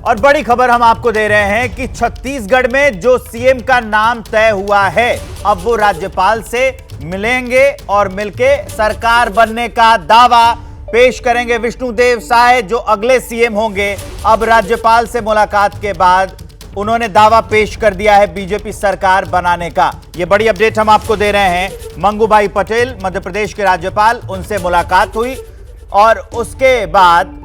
और बड़ी खबर हम आपको दे रहे हैं कि छत्तीसगढ़ में जो सीएम का नाम तय हुआ है, अब वो राज्यपाल से मिलेंगे और मिलके सरकार बनने का दावा पेश करेंगे। विष्णुदेव साय जो अगले सीएम होंगे, अब राज्यपाल से मुलाकात के बाद उन्होंने दावा पेश कर दिया है बीजेपी सरकार बनाने का। यह बड़ी अपडेट हम आपको दे रहे हैं। मंगूभाई पटेल मध्य प्रदेश के राज्यपाल, उनसे मुलाकात हुई और उसके बाद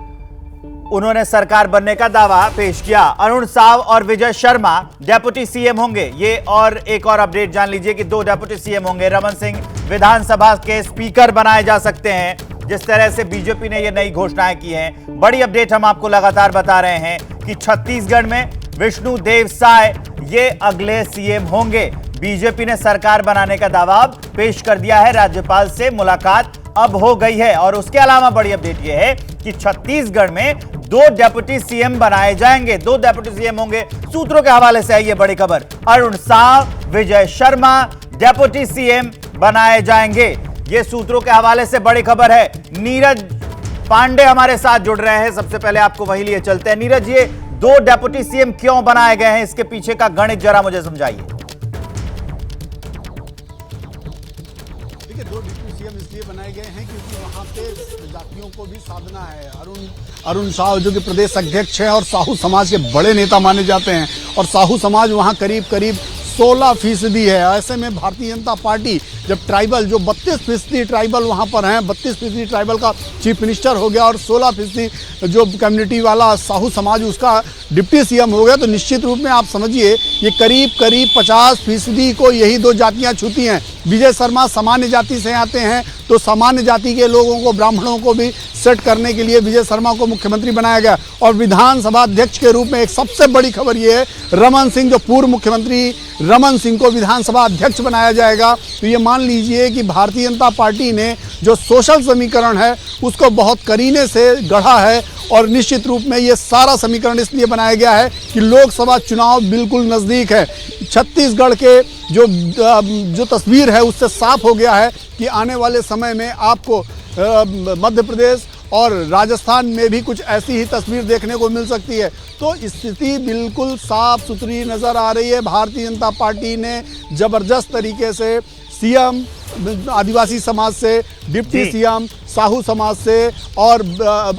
उन्होंने सरकार बनने का दावा पेश किया। अरुण साव और विजय शर्मा डेप्यूटी सीएम होंगे। ये और एक और अपडेट जान लीजिए कि 2 डेप्यूटी सीएम होंगे। रमन सिंह विधानसभा के स्पीकर बनाए जा सकते हैं, जिस तरह से बीजेपी ने ये नई घोषणाएं की हैं। बड़ी अपडेट हम आपको लगातार बता रहे हैं कि छत्तीसगढ़ में विष्णुदेव साय ये अगले सीएम होंगे। बीजेपी ने सरकार बनाने का दावा पेश कर दिया है, राज्यपाल से मुलाकात अब हो गई है। और उसके अलावा बड़ी अपडेट यह है कि छत्तीसगढ़ में 2 डेप्यूटी सीएम बनाए जाएंगे। 2 डेप्यूटी सीएम होंगे। सूत्रों के हवाले से आई ये बड़ी खबर। अरुण साव, विजय शर्मा डेप्यूटी सीएम बनाए जाएंगे। ये सूत्रों के हवाले से बड़ी खबर है। नीरज पांडे हमारे साथ जुड़ रहे हैं। सबसे पहले आपको वही लिए चलते हैं। नीरज, ये 2 डेप्यूटी सीएम क्यों बनाए गए हैं, इसके पीछे का गणित जरा मुझे समझाइए। देखिए, 2 डिप्टी सीएम इसलिए बनाए गए हैं क्योंकि वहां पे जातियों को भी साधना है। अरुण साव जो कि प्रदेश अध्यक्ष है और साहू समाज के बड़े नेता माने जाते हैं, और साहू समाज वहां करीब 16% है। ऐसे में भारतीय जनता पार्टी जब ट्राइबल जो 32% ट्राइबल वहां पर हैं, 32% ट्राइबल का चीफ मिनिस्टर हो गया और 16% जो कम्युनिटी वाला साहू समाज उसका डिप्टी सीएम हो गया, तो निश्चित रूप में आप समझिए ये करीब 50% को यही 2 जातियां छूती हैं। विजय शर्मा सामान्य जाति से आते हैं, तो सामान्य जाति के लोगों को, ब्राह्मणों को भी सेट करने के लिए विजय शर्मा को मुख्यमंत्री बनाया गया। और विधानसभा अध्यक्ष के रूप में एक सबसे बड़ी खबर ये है, रमन सिंह जो पूर्व मुख्यमंत्री रमन सिंह को विधानसभा अध्यक्ष बनाया जाएगा। तो ये मान लीजिए कि भारतीय जनता पार्टी ने जो सोशल समीकरण है उसको बहुत करीने से गढ़ा है। और निश्चित रूप में ये सारा समीकरण इसलिए बनाया गया है कि लोकसभा चुनाव बिल्कुल नज़दीक है। छत्तीसगढ़ के जो तस्वीर है उससे साफ हो गया है कि आने वाले समय में आपको मध्य प्रदेश और राजस्थान में भी कुछ ऐसी ही तस्वीर देखने को मिल सकती है। तो स्थिति बिल्कुल साफ सुथरी नज़र आ रही है। भारतीय जनता पार्टी ने ज़बरदस्त तरीके से सीएम आदिवासी समाज से, डिप्टी सीएम साहू समाज से और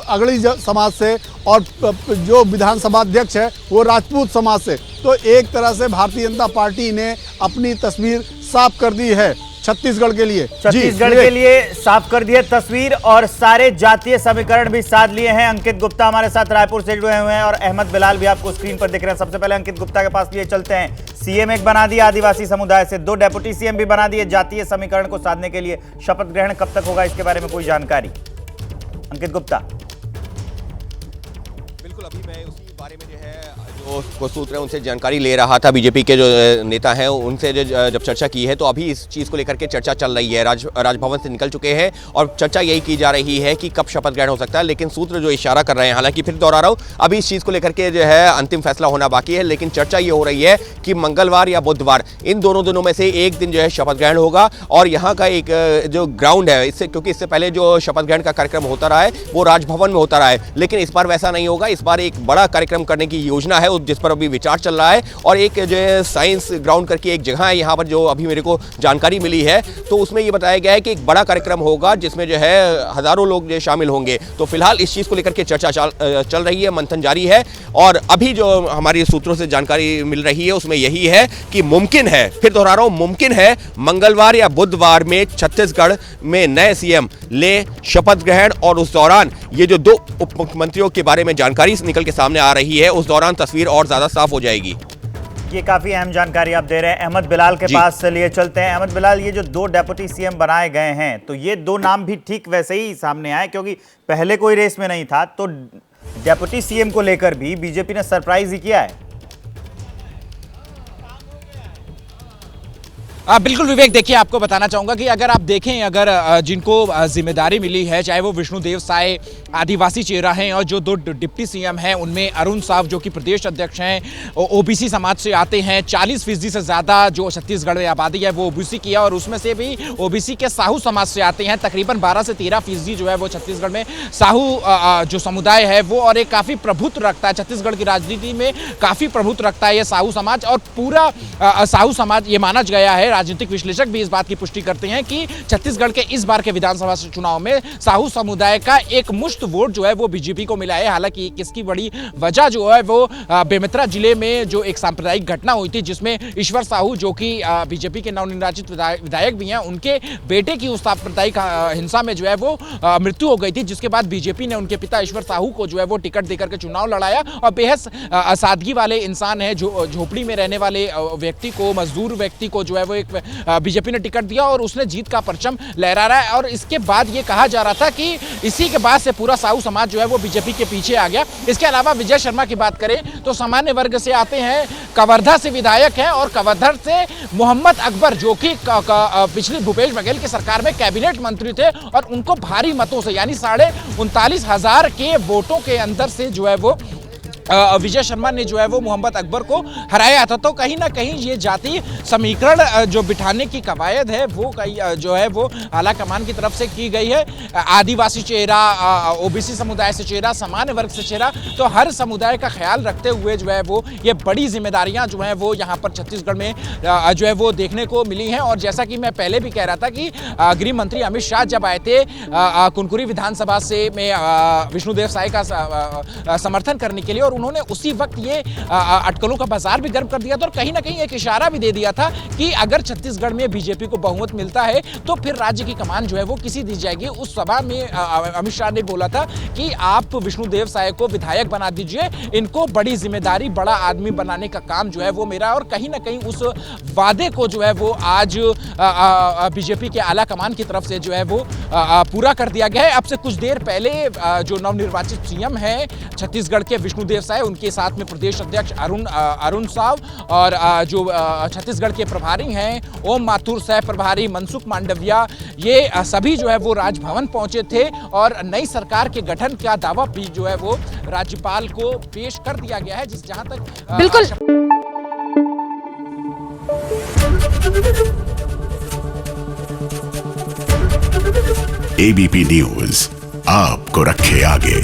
अगड़ी समाज से, और जो विधानसभा अध्यक्ष है वो राजपूत समाज से। तो एक तरह से भारतीय जनता पार्टी ने अपनी तस्वीर साफ कर दी है छत्तीसगढ़ के लिए। छत्तीसगढ़ के लिए साफ कर दी है तस्वीर और सारे जातीय समीकरण भी साध लिए हैं। अंकित गुप्ता हमारे साथ रायपुर से जुड़े हुए हैं और अहमद बिलाल भी आपको स्क्रीन पर दिख रहे हैं। सबसे पहले अंकित गुप्ता के पास लिए चलते हैं। सीएम एक बना दिया आदिवासी समुदाय से, 2 डेप्यूटी सीएम भी बना दिए। जातीय समीकरण को साधने के लिए शपथ ग्रहण कब तक होगा, इसके बारे में कोई जानकारी? अंकित गुप्ता। बिल्कुल, अभी मैं उसी बारे में जो है जो सूत्र है उनसे जानकारी ले रहा था। बीजेपी के जो नेता हैं उनसे जब चर्चा की है, तो अभी इस चीज़ को लेकर के चर्चा चल रही है। राजभवन से निकल चुके हैं और चर्चा यही की जा रही है कि कब शपथ ग्रहण हो सकता है। लेकिन सूत्र जो इशारा कर रहे हैं, हालांकि फिर दोहरा रहा हूँ, अभी इस चीज़ को लेकर के जो है अंतिम फैसला होना बाकी है। लेकिन चर्चा ये हो रही है कि मंगलवार या बुधवार, इन दोनों दिनों में से एक दिन जो है शपथ ग्रहण होगा। और यहाँ का एक जो ग्राउंड है, इससे क्योंकि इससे पहले जो शपथ ग्रहण का कार्यक्रम होता रहा है वो राजभवन में होता रहा है, लेकिन इस बार वैसा नहीं होगा। इस बार एक बड़ा कार्यक्रम करने की योजना है जिस पर अभी विचार चल रहा है। और एक जो है साइंस ग्राउंड करके एक जगह है यहाँ पर, जो अभी मेरे को जानकारी मिली है, तो उसमें ये बताया गया है कि एक बड़ा कार्यक्रम होगा जिसमें जो है हजारों लोग जो शामिल होंगे। तो फिलहाल इस चीज़ को लेकर के चर्चा चल रही है, मंथन जारी है। और अभी जो हमारी सूत्रों से जानकारी मिल रही है उसमें यही है कि मुमकिन है, फिर दोहरा रहा हूँ, मुमकिन है मंगलवार या बुधवार में छत्तीसगढ़ में नए सीएम ले शपथ ग्रहण। और उस दौरान ये जो 2 उप मुख्यमंत्रियों के बारे में जानकारी निकल के सामने आ रही है, उस दौरान तस्वीर और ज्यादा साफ हो जाएगी। ये काफी अहम जानकारी आप दे रहे हैं। अहमद बिलाल के पास से लिए चलते हैं। अहमद बिलाल, ये जो 2 डेप्यूटी सीएम बनाए गए हैं, तो ये 2 नाम भी ठीक वैसे ही सामने आए, क्योंकि पहले कोई रेस में नहीं था। तो डेप्यूटी सीएम को लेकर भी बीजेपी ने सरप्राइज ही किया है। बिल्कुल विवेक, देखिए आपको बताना चाहूंगा कि अगर आप देखें, अगर जिनको जिम्मेदारी मिली है, चाहे वो विष्णुदेव साय आदिवासी चेहरा हैं और जो दो डिप्टी सीएम हैं उनमें अरुण साव जो कि प्रदेश अध्यक्ष हैं, ओबीसी समाज से आते हैं। 40% से ज़्यादा जो छत्तीसगढ़ में आबादी है वो ओबीसी की है और उसमें से भी ओबीसी के साहू समाज से आते हैं। तकरीबन 12 से 13% जो है वो छत्तीसगढ़ में साहू जो समुदाय है वो, और एक काफ़ी प्रभुत्व रखता है छत्तीसगढ़ की राजनीति में, काफ़ी प्रभुत्व रखता है ये साहू समाज। और पूरा साहू समाज, ये माना गया है, राजनीतिक विश्लेषक भी इस बात की पुष्टि करते हैं कि छत्तीसगढ़ के इस बार के विधानसभा चुनाव में साहू समुदाय का एक मुश्त वोट जो है वो बीजेपी को मिला है। हालांकि किसकी बड़ी वजह जो है वो बेमेतरा जिले में जो एक सांप्रदायिक घटना हुई थी जिसमें ईश्वर साहू जो कि बीजेपी के नवनिर्वाचित विधायक भी हैं, उनके बेटे की उस सांप्रदायिक हिंसा में जो है वो मृत्यु हो गई थी, जिसके बाद बीजेपी ने उनके पिता ईश्वर साहू को जो है वो टिकट देकर के चुनाव लड़ाया। और बेहद सादगी वाले इंसान है, जो झोपड़ी में रहने वाले व्यक्ति को, मजदूर व्यक्ति को जो है वो एक बीजेपी ने टिकट दिया और उसने जीत का परचम लहरा रहा है। और इसके बाद ये कहा जा रहा था कि इसी के बाद से पूरा साहू समाज जो है वो बीजेपी के पीछे आ गया। इसके अलावा विजय शर्मा की बात करें तो सामान्य वर्ग से आते हैं, कवर्धा से विधायक हैं और कवर्धा से मोहम्मद अकबर जो कि पिछले भूपेश बघेल की सरकार में कैबिनेट मंत्री थे और उनको भारी मतों से, यानी 39,500 के वोटों के अंदर से जो है वो विजय शर्मा ने जो है वो मोहम्मद अकबर को हराया था। तो कहीं ना कहीं ये जाति समीकरण जो बिठाने की कवायद है वो जो है वो आला कमान की तरफ से की गई है। आदिवासी चेहरा, ओबीसी समुदाय से चेहरा, सामान्य वर्ग से चेहरा, तो हर समुदाय का ख्याल रखते हुए जो है वो ये बड़ी जिम्मेदारियां जो हैं वो यहाँ पर छत्तीसगढ़ में जो है वो देखने को मिली हैं। और जैसा कि मैं पहले भी कह रहा था कि गृह मंत्री अमित शाह जब आए थे कुनकुरी विधानसभा से में विष्णुदेव साय का समर्थन करने के लिए, और उन्होंने उसी वक्त ये अटकलों का बाजार भी गर्म कर दिया था और कहीं ना कहीं एक इशारा भी दे दिया था कि अगर छत्तीसगढ़ में बीजेपी को बहुमत मिलता है तो फिर राज्य की कमान जो है वो किसी दी जाएगी। उस सभा में अमित शाह ने बोला था कि आप विष्णुदेव साय को विधायक बना दीजिए, इनको बड़ी जिम्मेदारी, बड़ा आदमी बनाने का काम जो है वो मेरा। और कहीं ना कहीं उस वादे को जो है वो आज बीजेपी के आला कमान की तरफ से जो है वो पूरा कर दिया गया है। अब से कुछ देर पहले जो नवनिर्वाचित सीएम है छत्तीसगढ़ के विष्णुदेव साय, उनके साथ में प्रदेश अध्यक्ष अरुण साव और जो छत्तीसगढ़ के प्रभारी हैं ओम माथुर, सह प्रभारी मनसुख मांडविया, ये सभी जो है वो राजभवन पहुंचे थे और नई सरकार के गठन का दावा भी जो है वो राज्यपाल को पेश कर दिया गया है। जिस जहां तक बिल्कुल एबीपी न्यूज आपको रखे आगे।